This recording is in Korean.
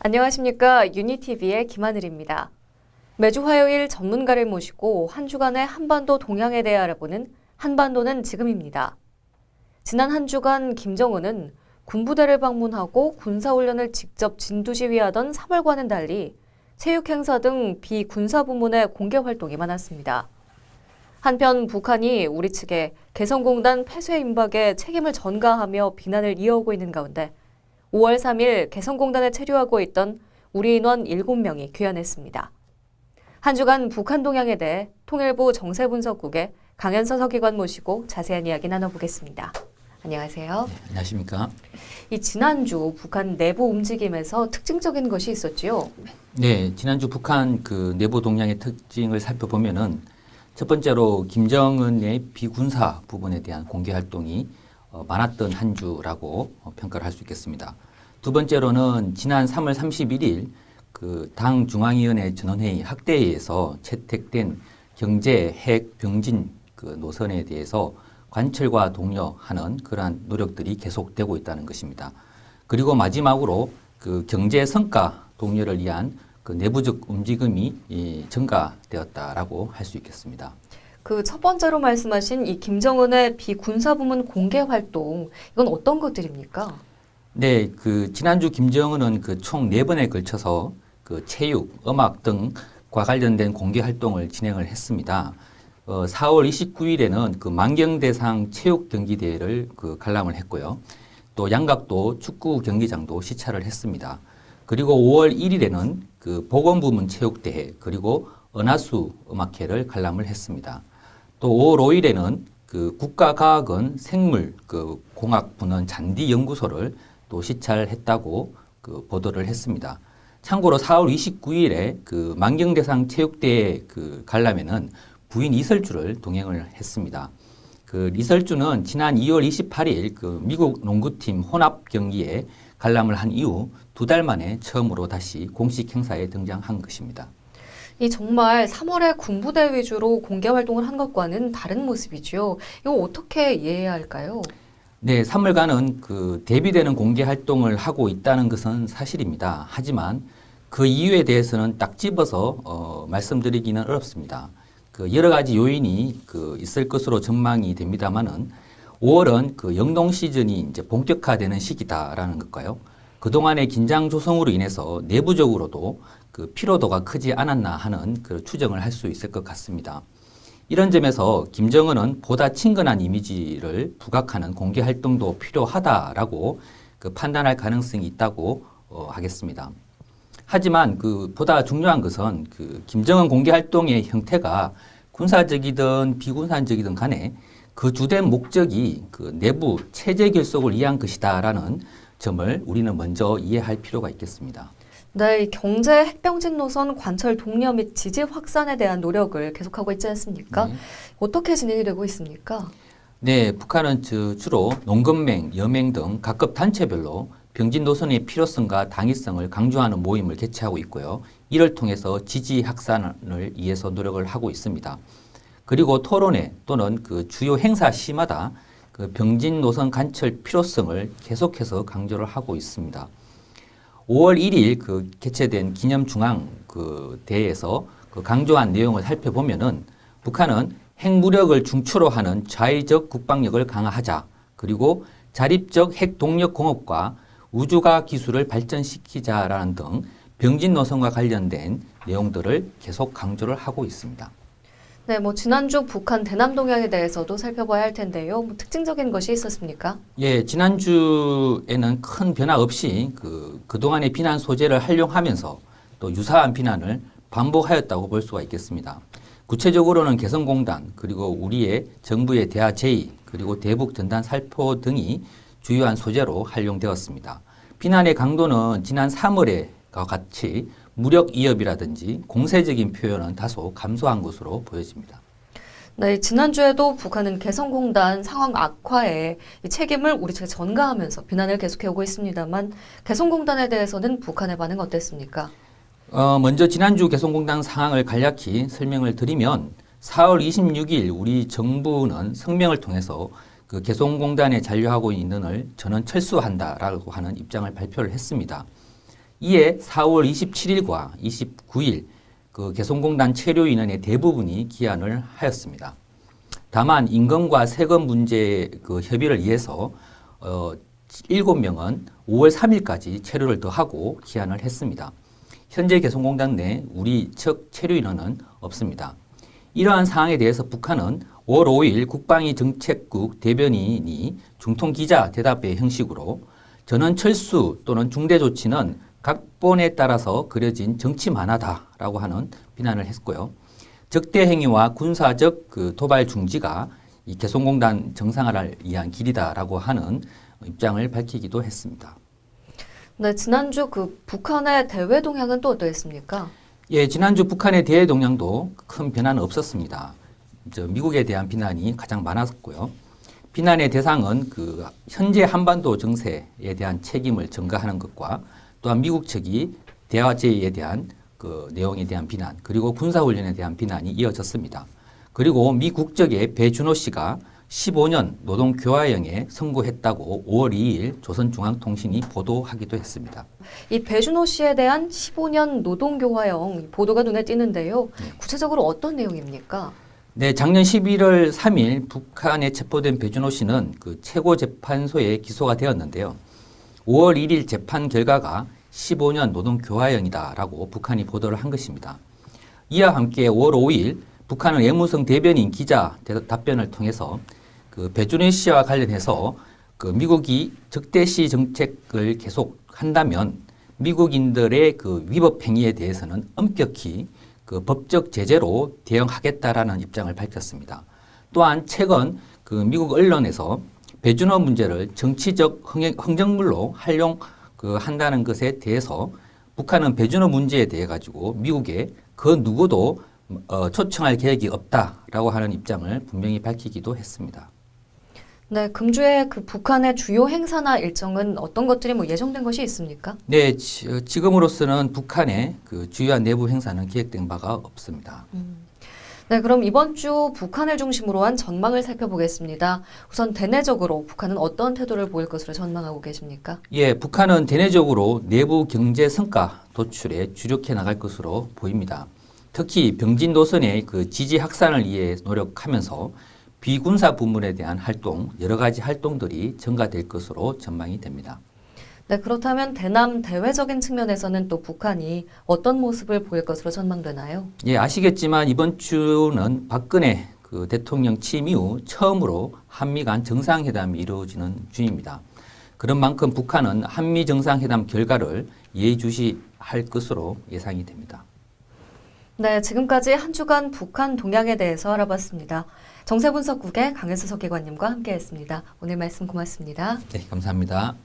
안녕하십니까. 유니TV의 김하늘입니다. 매주 화요일 전문가를 모시고 한 주간의 한반도 동향에 대해 알아보는 한반도는 지금입니다. 지난 한 주간 김정은은 군부대를 방문하고 군사훈련을 직접 진두지휘하던 3월과는 달리 체육행사 등 비군사 부문의 공개 활동이 많았습니다. 한편 북한이 우리 측에 개성공단 폐쇄 임박에 책임을 전가하며 비난을 이어오고 있는 가운데 5월 3일 개성공단에 체류하고 있던 우리 인원 7명이 귀환했습니다. 한 주간 북한 동향에 대해 통일부 정세분석국의 강현서 서기관 모시고 자세한 이야기 나눠보겠습니다. 안녕하세요. 네, 안녕하십니까. 이 지난주 북한 내부 움직임에서 특징적인 것이 있었지요? 네, 지난주 북한 그 내부 동향의 특징을 살펴보면은 첫 번째로 김정은의 비군사 부분에 대한 공개 활동이 많았던 한 주라고 평가를 할 수 있겠습니다. 두 번째로는 지난 3월 31일 그 당 중앙위원회 전원회의 학대회에서 채택된 경제, 핵, 병진 그 노선에 대해서 관철과 독려하는 그러한 노력들이 계속되고 있다는 것입니다. 그리고 마지막으로 그 경제 성과 독려를 위한 그 내부적 움직임이 증가되었다라고 할 수 있겠습니다. 그 첫 번째로 말씀하신 이 김정은의 비군사 부문 공개 활동, 이건 어떤 것들입니까? 네, 그 지난주 김정은은 그 총 4번에 걸쳐서 그 체육, 음악 등과 관련된 공개 활동을 진행을 했습니다. 4월 29일에는 그 만경대상 체육 경기 대회를 그 관람을 했고요. 또 양각도 축구 경기장도 시찰을 했습니다. 그리고 5월 1일에는 그 보건부문 체육대회 그리고 은하수 음악회를 관람을 했습니다. 또 5월 5일에는 그 국가과학원 생물 그 공학부는 잔디 연구소를 또 시찰했다고 그 보도를 했습니다. 참고로 4월 29일에 그 만경대상 체육대회 그 관람에는 부인 이설주를 동행을 했습니다. 그 이설주는 지난 2월 28일 그 미국 농구팀 혼합 경기에 관람을 한 이후 2달 만에 처음으로 다시 공식 행사에 등장한 것입니다. 이 정말 3월에 군부대 위주로 공개 활동을 한 것과는 다른 모습이죠. 이거 어떻게 이해해야 할까요? 네, 3월간은 그 대비되는 공개 활동을 하고 있다는 것은 사실입니다. 하지만 그 이유에 대해서는 딱 집어서 말씀드리기는 어렵습니다. 그 여러 가지 요인이 그 있을 것으로 전망이 됩니다만은 5월은 그 영동 시즌이 이제 본격화되는 시기다라는 것과요. 그동안의 긴장 조성으로 인해서 내부적으로도 그 피로도가 크지 않았나 하는 그 추정을 할 수 있을 것 같습니다. 이런 점에서 김정은은 보다 친근한 이미지를 부각하는 공개 활동도 필요하다라고 그 판단할 가능성이 있다고 하겠습니다. 하지만 그 보다 중요한 것은 그 김정은 공개 활동의 형태가 군사적이든 비군사적이든 간에 그 주된 목적이 그 내부 체제 결속을 위한 것이다라는 점을 우리는 먼저 이해할 필요가 있겠습니다. 네, 경제 핵병진 노선 관철 독려 및 지지 확산에 대한 노력을 계속하고 있지 않습니까? 네. 어떻게 진행이 되고 있습니까? 네, 북한은 주로 농건맹, 여맹 등 각급 단체별로 병진 노선의 필요성과 당위성을 강조하는 모임을 개최하고 있고요. 이를 통해서 지지 확산을 위해서 노력을 하고 있습니다. 그리고 토론회 또는 그 주요 행사 시마다 그 병진 노선 관철 필요성을 계속해서 강조를 하고 있습니다. 5월 1일 그 개최된 기념중앙 그 대회에서 그 강조한 내용을 살펴보면은 북한은 핵무력을 중추로 하는 자의적 국방력을 강화하자, 그리고 자립적 핵동력 공업과 우주과학 기술을 발전시키자라는 등 병진 노선과 관련된 내용들을 계속 강조를 하고 있습니다. 네, 지난주 북한 대남 동향에 대해서도 살펴봐야 할 텐데요. 특징적인 것이 있었습니까? 예, 지난주에는 큰 변화 없이 그동안의 비난 소재를 활용하면서 또 유사한 비난을 반복하였다고 볼 수가 있겠습니다. 구체적으로는 개성공단, 그리고 우리의 정부의 대화 제의, 그리고 대북 전단 살포 등이 주요한 소재로 활용되었습니다. 비난의 강도는 지난 3월과 같이 무력 위협이라든지 공세적인 표현은 다소 감소한 것으로 보여집니다. 네, 지난주에도 북한은 개성공단 상황 악화에 이 책임을 우리 측에 전가하면서 비난을 계속해오고 있습니다만 개성공단에 대해서는 북한의 반응 어땠습니까? 먼저 지난주 개성공단 상황을 간략히 설명을 드리면 4월 26일 우리 정부는 성명을 통해서 그 개성공단에 잔류하고 있는 을 전원 철수한다라고 하는 입장을 발표를 했습니다. 이에 4월 27일과 29일 그 개성공단 체류 인원의 대부분이 기한을 하였습니다. 다만 임금과 세금 문제 그 협의를 위해서 7명은 5월 3일까지 체류를 더하고 기한을 했습니다. 현재 개성공단 내 우리 측 체류 인원은 없습니다. 이러한 상황에 대해서 북한은 5월 5일 국방위 정책국 대변인이 중통기자 대답의 형식으로 전원 철수 또는 중대 조치는 각본에 따라서 그려진 정치 만화다라고 하는 비난을 했고요. 적대 행위와 군사적 그 도발 중지가 이 개성공단 정상화를 위한 길이다라고 하는 입장을 밝히기도 했습니다. 네, 지난주 그 북한의 대외 동향은 또 어떠했습니까? 예, 지난주 북한의 대외 동향도 큰 변화는 없었습니다. 미국에 대한 비난이 가장 많았고요. 비난의 대상은 그 현재 한반도 정세에 대한 책임을 전가하는 것과 또한 미국 측이 대화제의에 대한 그 내용에 대한 비난, 그리고 군사훈련에 대한 비난이 이어졌습니다. 그리고 미 국적의 배준호 씨가 15년 노동교화형에 선고했다고 5월 2일 조선중앙통신이 보도하기도 했습니다. 이 배준호 씨에 대한 15년 노동교화형 보도가 눈에 띄는데요. 구체적으로 어떤 내용입니까? 네, 작년 11월 3일 북한에 체포된 배준호 씨는 그 최고재판소에 기소가 되었는데요. 5월 1일 재판 결과가 15년 노동교화형이다라고 북한이 보도를 한 것입니다. 이와 함께 5월 5일 북한은 외무성 대변인 기자 답변을 통해서 그 배준호 씨와 관련해서 그 미국이 적대시 정책을 계속 한다면 미국인들의 그 위법 행위에 대해서는 엄격히 그 법적 제재로 대응하겠다라는 입장을 밝혔습니다. 또한 최근 그 미국 언론에서 배준호 문제를 정치적 흥정물로 한다는 것에 대해서 북한은 배준호 문제에 대해 가지고 미국에 그 누구도 초청할 계획이 없다라고 하는 입장을 분명히 밝히기도 했습니다. 네, 금주에 그 북한의 주요 행사나 일정은 어떤 것들이 예정된 것이 있습니까? 네, 지금으로서는 북한의 그 주요한 내부 행사는 계획된 바가 없습니다. 네, 그럼 이번 주 북한을 중심으로 한 전망을 살펴보겠습니다. 우선 대내적으로 북한은 어떤 태도를 보일 것으로 전망하고 계십니까? 예, 북한은 대내적으로 내부 경제 성과 도출에 주력해 나갈 것으로 보입니다. 특히 병진 노선의 그 지지 확산을 위해 노력하면서 비군사 부문에 대한 활동, 여러 가지 활동들이 증가될 것으로 전망이 됩니다. 네, 그렇다면 대남 대외적인 측면에서는 또 북한이 어떤 모습을 보일 것으로 전망되나요? 예, 아시겠지만 이번 주는 박근혜 그 대통령 취임 이후 처음으로 한미 간 정상회담이 이루어지는 주입니다. 그런 만큼 북한은 한미 정상회담 결과를 예의주시할 것으로 예상이 됩니다. 네, 지금까지 한 주간 북한 동향에 대해서 알아봤습니다. 정세분석국의 강혜수 서기관님과 함께했습니다. 오늘 말씀 고맙습니다. 네, 감사합니다.